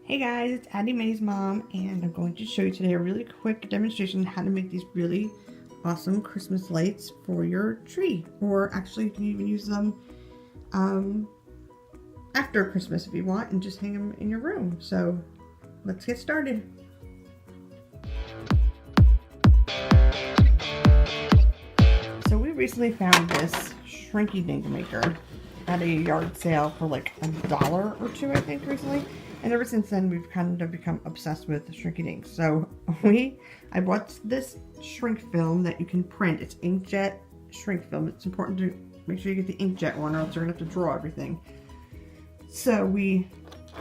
Hey guys, it's Addi May's mom, and I'm going to show you today a really quick demonstration on how to make these really awesome Christmas lights for your tree. Or actually, you can even use them after Christmas if you want, and just hang them in your room. So let's get started. So we recently found this shrinky dink maker at a yard sale for like $1 or $2, I think, recently. And ever since then, we've kind of become obsessed with shrinky dinks. So I bought this shrink film that you can print. It's inkjet shrink film. It's important to make sure you get the inkjet one, or else you're gonna have to draw everything. So we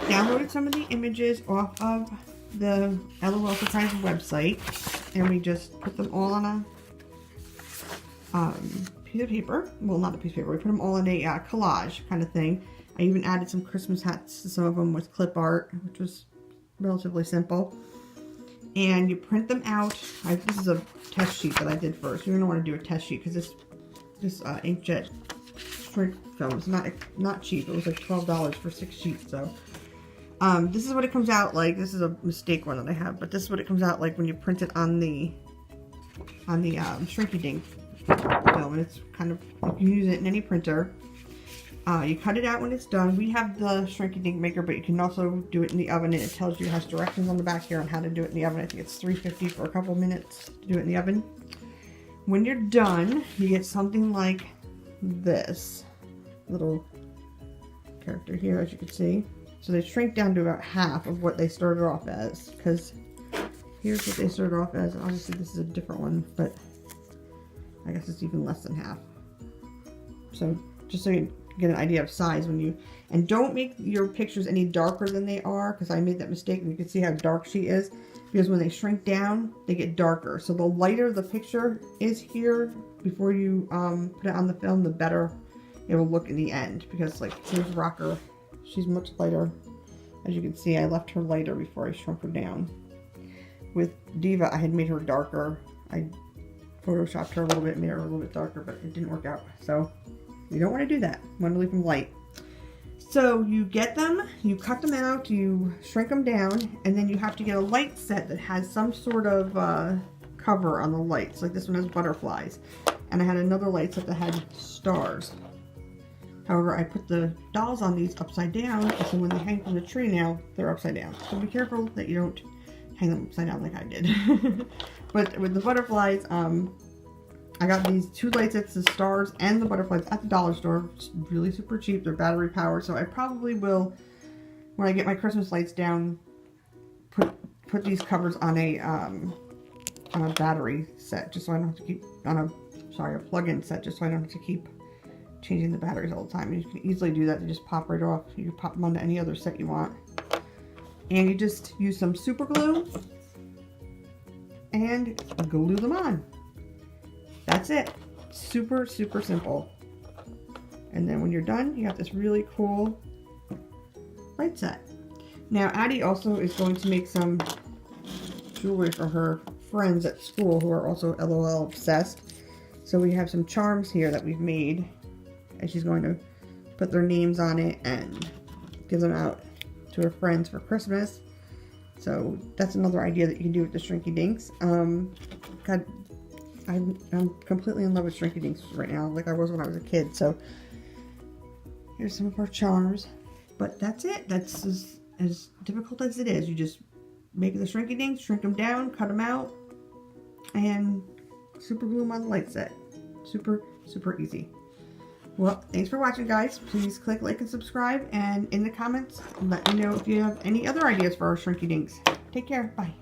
downloaded some of the images off of the lolsurprise website, and we just put them all on a piece of paper. Well, not a piece of paper. We put them all in a collage kind of thing. I even added some Christmas hats to some of them with clip art, which was relatively simple. And you print them out. This is a test sheet that I did first. You're gonna want to do a test sheet because this inkjet shrink film is not cheap. It was like $12 for 6 sheets. So this is what it comes out like. This is a mistake one that I have, but this is what it comes out like when you print it on the shrinky dink film. And it's kind of, you can use it in any printer. You cut it out when it's done. We have the shrinky dink maker, but you can also do it in the oven, and it tells you, it has directions on the back here on how to do it in the oven. I think it's 350 for a couple of minutes to do it in the oven. When you're done, you get something like this little character here, as you can see. So they shrink down to about half of what they started off as, because here's what they started off as. Obviously this is a different one, but I guess it's even less than half. So just so you get an idea of size when you, and don't make your pictures any darker than they are, because I made that mistake, and you can see how dark she is, because when they shrink down they get darker. So the lighter the picture is here before you put it on the film, the better it will look in the end. Because like here's Rocker, she's much lighter. As you can see, I left her lighter before I shrunk her down. With Diva, I had made her darker. I photoshopped her a little bit, made her a little bit darker, but it didn't work out. So you don't want to do that. You want to leave them light. So you get them, you cut them out, you shrink them down, and then you have to get a light set that has some sort of cover on the lights. Like this one has butterflies. And I had another light set that had stars. However, I put the dolls on these upside down, so when they hang from the tree now, they're upside down. So be careful that you don't hang them upside down like I did. But with the butterflies, I got these 2 light sets, the stars and the butterflies, at the dollar store. It's really super cheap. They're battery powered, so I probably will, when I get my Christmas lights down, put these covers on a battery set, just so I don't have to keep a plug-in set, just so I don't have to keep changing the batteries all the time. And you can easily do that. They just pop right off. You can pop them onto any other set you want, and you just use some super glue and glue them on. That's it. Super, super simple. And then when you're done, you have this really cool light set. Now, Addi also is going to make some jewelry for her friends at school who are also LOL obsessed. So we have some charms here that we've made, and she's going to put their names on it and give them out to her friends for Christmas. So that's another idea that you can do with the shrinky dinks. I'm completely in love with shrinky dinks right now, like I was when I was a kid. So here's some of our charms, but that's it. That's as difficult as it is. You just make the shrinky dinks, shrink them down, cut them out, and super glue them on the light set. Super, super easy. Well, thanks for watching, guys. Please click like and subscribe, and in the comments, let me know if you have any other ideas for our shrinky dinks. Take care. Bye.